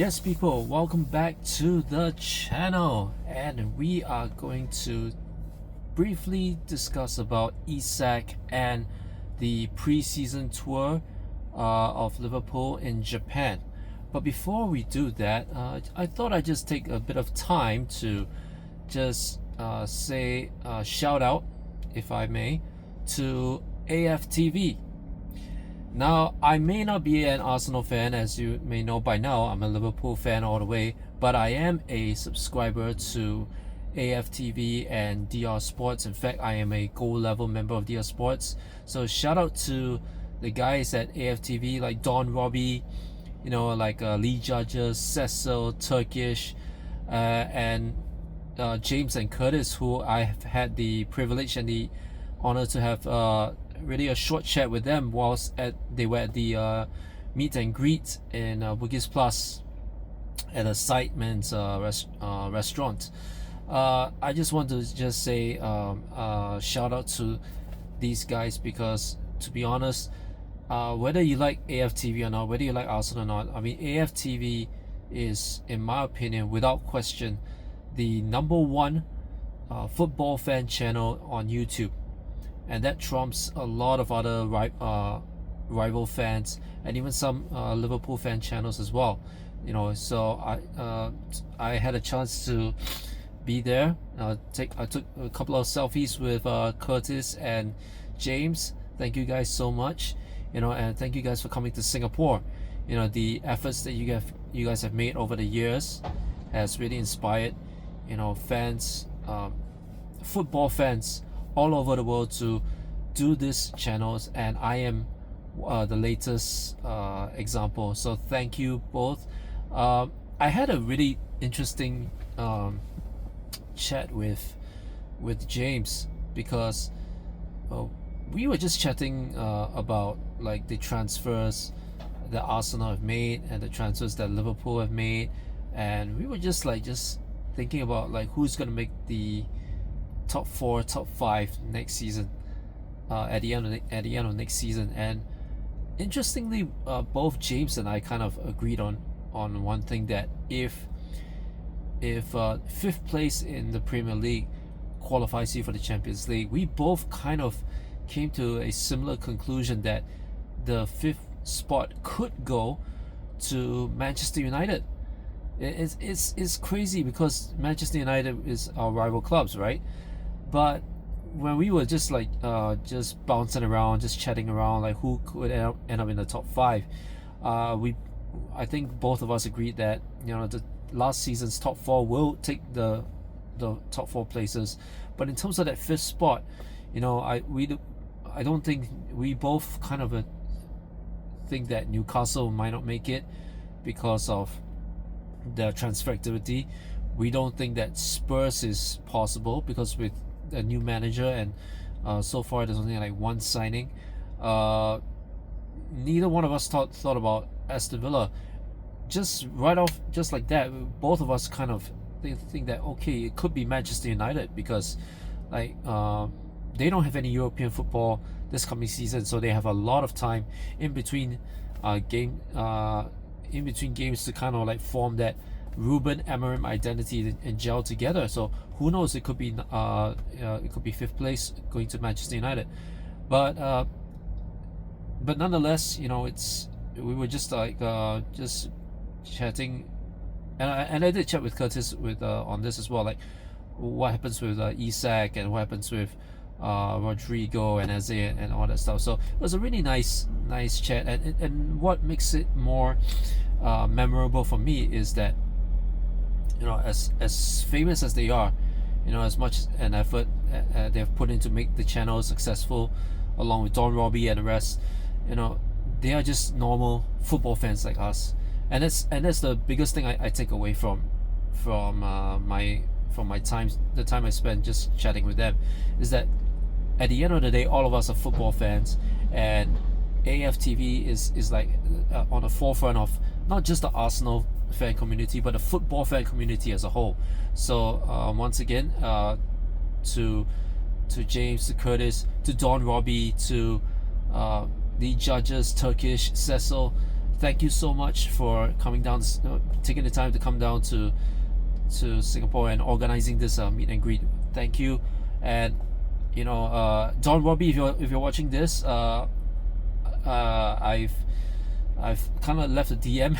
Yes, people, welcome back to the channel, and we are going to briefly discuss about Isak and the pre-season tour of Liverpool in Japan. But before we do that, I thought I'd just take a bit of time to just say shout out, if I may, to Aftv. Now, I may not be an Arsenal fan, as you may know by now. I'm a Liverpool fan all the way, but I am a subscriber to Aftv and DR Sports. In fact, I am a gold level member of DR Sports. So shout out to the guys at Aftv like Don Robbie, like Lee Judges, Cecil, Turkish, and James and Curtis, who I have had the privilege and the honor to have really a short chat with them whilst they were at the meet and greet in Bugis Plus at a Sideman's restaurant. I just want to just say shout out to these guys, because to be honest, whether you like Aftv or not, whether you like Arsenal or not, I mean, Aftv is, in my opinion, without question, the #1 football fan channel on YouTube. And that trumps a lot of other rival fans and even some Liverpool fan channels as well. So I had a chance to be there. I took a couple of selfies with Curtis and James. Thank you guys so much. And thank you guys for coming to Singapore. The efforts that you guys have made over the years has really inspired fans, football fans all over the world to do these channels, and I am the latest example. So thank you both. I had a really interesting chat with James, because we were just chatting about like the transfers that Arsenal have made and the transfers that Liverpool have made, and we were just thinking about like who's gonna make the top 4, top 5 next season, at the end of next season. And interestingly, both James and I kind of agreed on one thing, that if 5th place in the Premier League qualifies you for the Champions League, we both kind of came to a similar conclusion that the 5th spot could go to Manchester United. It's crazy, because Manchester United is our rival clubs, right? But when we were just just bouncing around, just chatting around, like who could end up in the top 5, I think both of us agreed that the last season's top 4 will take the top 4 places. But in terms of that 5th spot, I don't think, we both kind of think that Newcastle might not make it because of their transfer activity. We don't think that Spurs is possible, because with a new manager, and so far there's only like one signing. Neither one of us thought about Aston Villa. Just right off, just like that, both of us kind of think that okay, it could be Manchester United, because like they don't have any European football this coming season, so they have a lot of time in between games to kind of like form that Ruben Amorim identity and gel together. So who knows, it could be 5th place going to Manchester United. But nonetheless, we were just just chatting, and I did chat with Curtis on this as well, like what happens with Isak, and what happens with Rodrigo and Eze and all that stuff. So it was a really nice chat, and what makes it more memorable for me is that as famous as they are, as much an effort they've put in to make the channel successful, along with Don Robbie and the rest, they are just normal football fans like us, and that's the biggest thing I take away from my time, the time I spent just chatting with them, is that at the end of the day, all of us are football fans, and Aftv is like on the forefront of not just the Arsenal fan community, but the football fan community as a whole. So once again, to James, to Curtis, to Don Robbie, to the judges, Turkish, Cecil, thank you so much for coming down, taking the time to come down to Singapore and organizing this meet and greet. Thank you. And Don Robbie, if you're watching this, I've kind of left a DM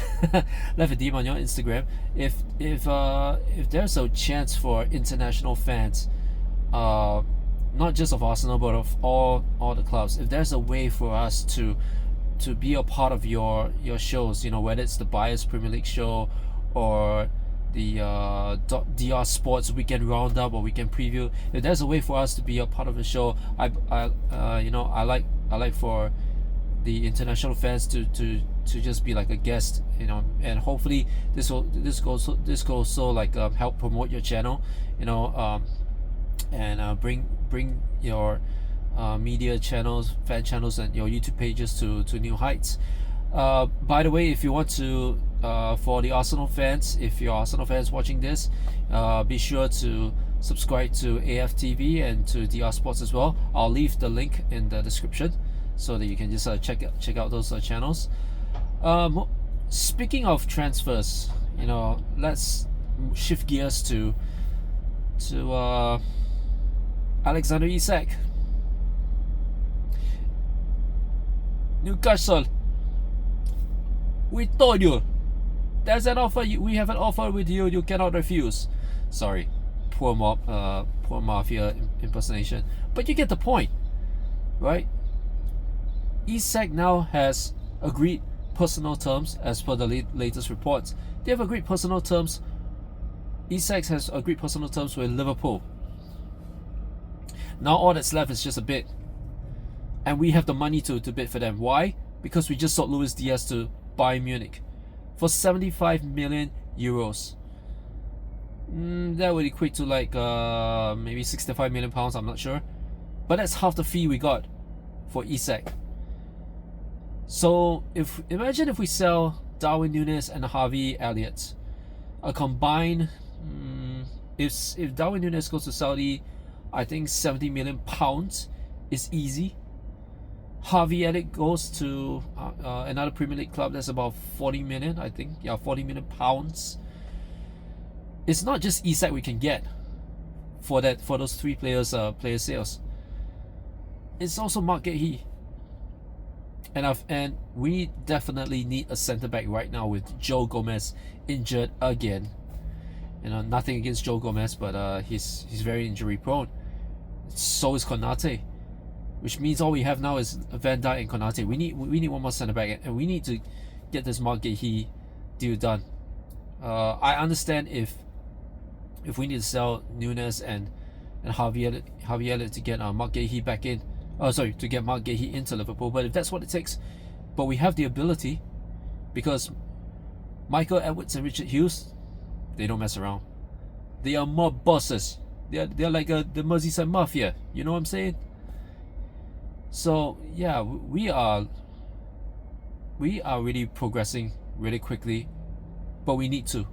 left a DM on your Instagram. If there's a chance for international fans, not just of Arsenal but of all the clubs, if there's a way for us to be a part of your shows, whether it's the Bias Premier League show or the DR Sports Weekend Roundup or Weekend Preview, if there's a way for us to be a part of the show, I like for the international fans to just be like a guest, and hopefully this goes so like help promote your channel, and bring your media channels, fan channels, and your YouTube pages to new heights. By the way, if you want to, for the Arsenal fans, if you're Arsenal fans watching this, be sure to subscribe to AFTV and to DR Sports as well. I'll leave the link in the description so that you can just check out those channels. Speaking of transfers, let's shift gears to Alexander Isak. Newcastle, we told you there's an offer. We have an offer with you. You cannot refuse. Sorry, poor mafia impersonation, but you get the point, right? Isak now has agreed personal terms as per the latest reports. They have agreed personal terms. Isak has agreed personal terms with Liverpool. Now all that's left is just a bid, and we have the money to bid for them. Why? Because we just sold Luis Diaz to Bayern Munich for 75 million euros. That would equate to like maybe 65 million pounds. I'm not sure, but that's half the fee we got for Isak. So imagine if we sell Darwin Núñez and Harvey Elliott, a combined, if Darwin Núñez goes to Saudi, I think 70 million pounds is easy. Harvey Elliott goes to another Premier League club, that's about 40 million, I think. Yeah, 40 million pounds. It's not just Isak we can get for those three players player sales. It's also Mark Gahey. And we definitely need a centre back right now with Joe Gomez injured again. Nothing against Joe Gomez, but he's very injury prone. So is Konate, which means all we have now is Van Dijk and Konate. We need one more centre back, and we need to get this Mark Gahey deal done. I understand if we need to sell Núñez and Harvey Elliott to get Mark Gahey back in. To get Mark Gahey into Liverpool, but if that's what it takes, but we have the ability, because Michael Edwards and Richard Hughes, they don't mess around. They are mob bosses. They're like the Merseyside Mafia. You know what I'm saying? So yeah, we are really progressing really quickly, but we need to,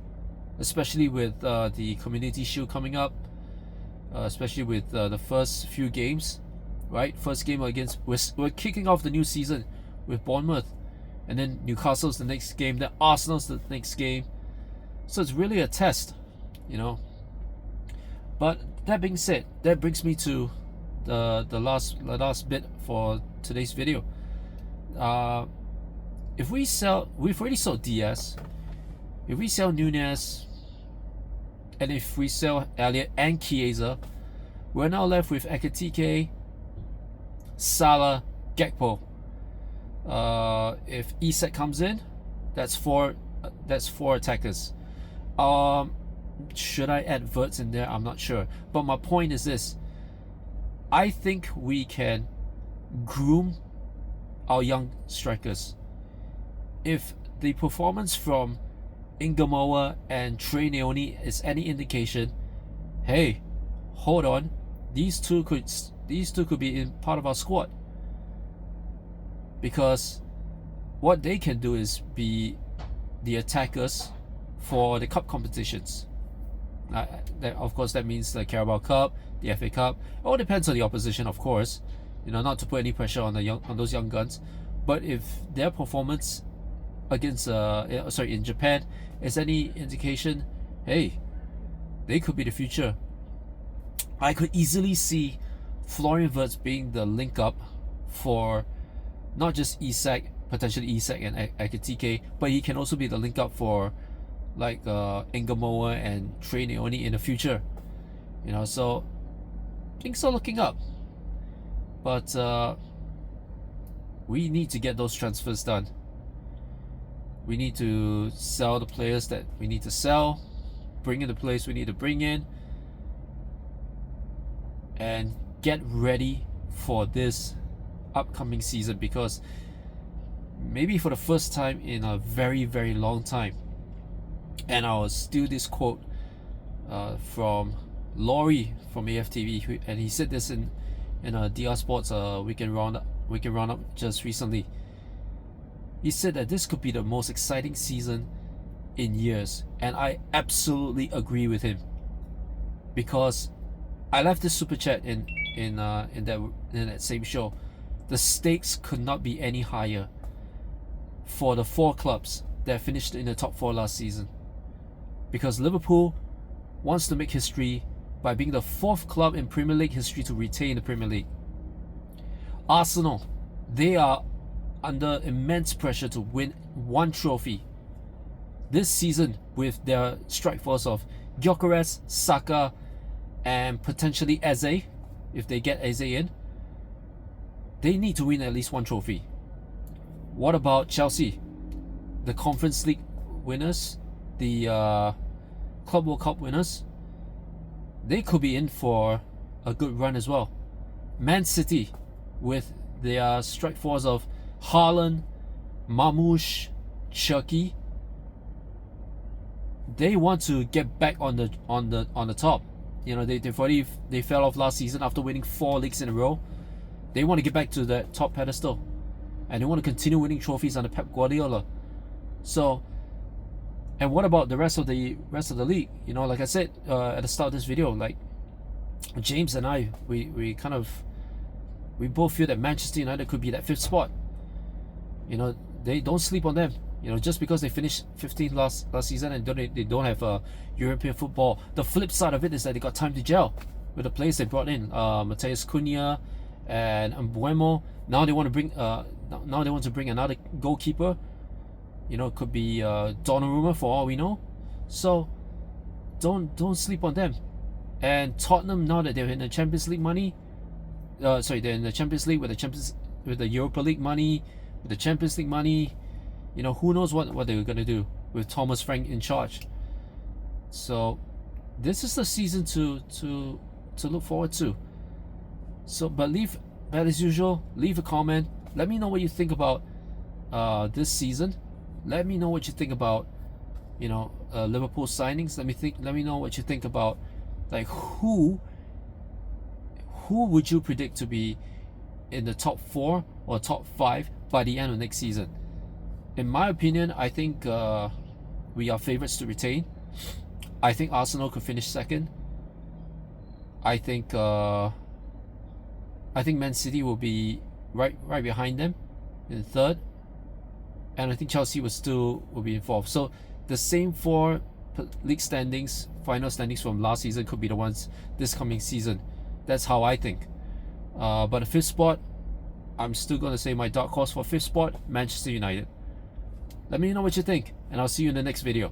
especially with the Community Shield coming up, especially with the first few games. Right, first game against, we're kicking off the new season with Bournemouth, and then Newcastle's the next game, then Arsenal's the next game. So it's really a test, But that being said, that brings me to the last bit for today's video. We've already sold Diaz. If we sell Núñez, and if we sell Elliott and Chiesa, we're now left with Ekitike, Salah, Gakpo. If Isak comes in, that's four attackers. Should I add Verts in there? I'm not sure. But my point is this: I think we can groom our young strikers. If the performance from Ingamoa and Trey Neoni is any indication, hey, hold on, these two could be in part of our squad, because what they can do is be the attackers for the cup competitions. Of course, that means the Carabao Cup, the FA Cup. It all depends on the opposition, of course. Not to put any pressure on those young guns, but if their performance against in Japan is any indication, hey, they could be the future. I could easily see Florian Wirtz being the link up for not just Isak, potentially Isak and Aktv, but he can also be the link up for like Ingamoa and Trey Neoni in the future. So things are looking up. But we need to get those transfers done. We need to sell the players that we need to sell, bring in the players we need to bring in, and get ready for this upcoming season, because maybe for the first time in a very, very long time, and I'll steal this quote from Laurie from Aftv, and he said this in a DR Sports weekend roundup just recently. He said that this could be the most exciting season in years, and I absolutely agree with him, because I left this super chat in that same show. The stakes could not be any higher for the 4 clubs that finished in the top 4 last season, because Liverpool wants to make history by being the 4th club in Premier League history to retain the Premier League. Arsenal, they are under immense pressure to win 1 trophy this season with their strike force of Gyökeres, Saka, and potentially Eze. If they get Eze in, they need to win at least 1 trophy. What about Chelsea, the Conference League winners, the Club World Cup winners? They could be in for a good run as well. Man City, with their strike force of Haaland, Mamouche, Chucky, they want to get back on the top. They fell off last season after winning 4 leagues in a row. They want to get back to that top pedestal, and they want to continue winning trophies under Pep Guardiola. So, and what about the rest of the league? Like I said at the start of this video, like James and I, we both feel that Manchester United could be that 5th spot. They don't sleep on them. Just because they finished 15th last season and they don't have European football. The flip side of it is that they got time to gel with the players they brought in, Matheus Cunha and Mbuemo. Now they want to bring another goalkeeper. It could be Donnarumma for all we know. So don't sleep on them. And Tottenham, now that they're in the Champions League money, they're in the Champions League with the Europa League money, with the Champions League money. Who knows what they're gonna do with Thomas Frank in charge. So this is the season to look forward to. So, but as usual, leave a comment. Let me know what you think about this season. Let me know what you think about Liverpool signings. Let me know what you think about, like, who would you predict to be in the top 4 or top 5 by the end of next season. In my opinion, I think we are favourites to retain. I think Arsenal could finish 2nd. I think Man City will be right behind them in 3rd, and I think Chelsea will be in 4th. So the same 4 league standings, final standings from last season could be the ones this coming season. That's how I think. But the 5th spot, I'm still going to say my dark horse for 5th spot, Manchester United. Let me know what you think, and I'll see you in the next video.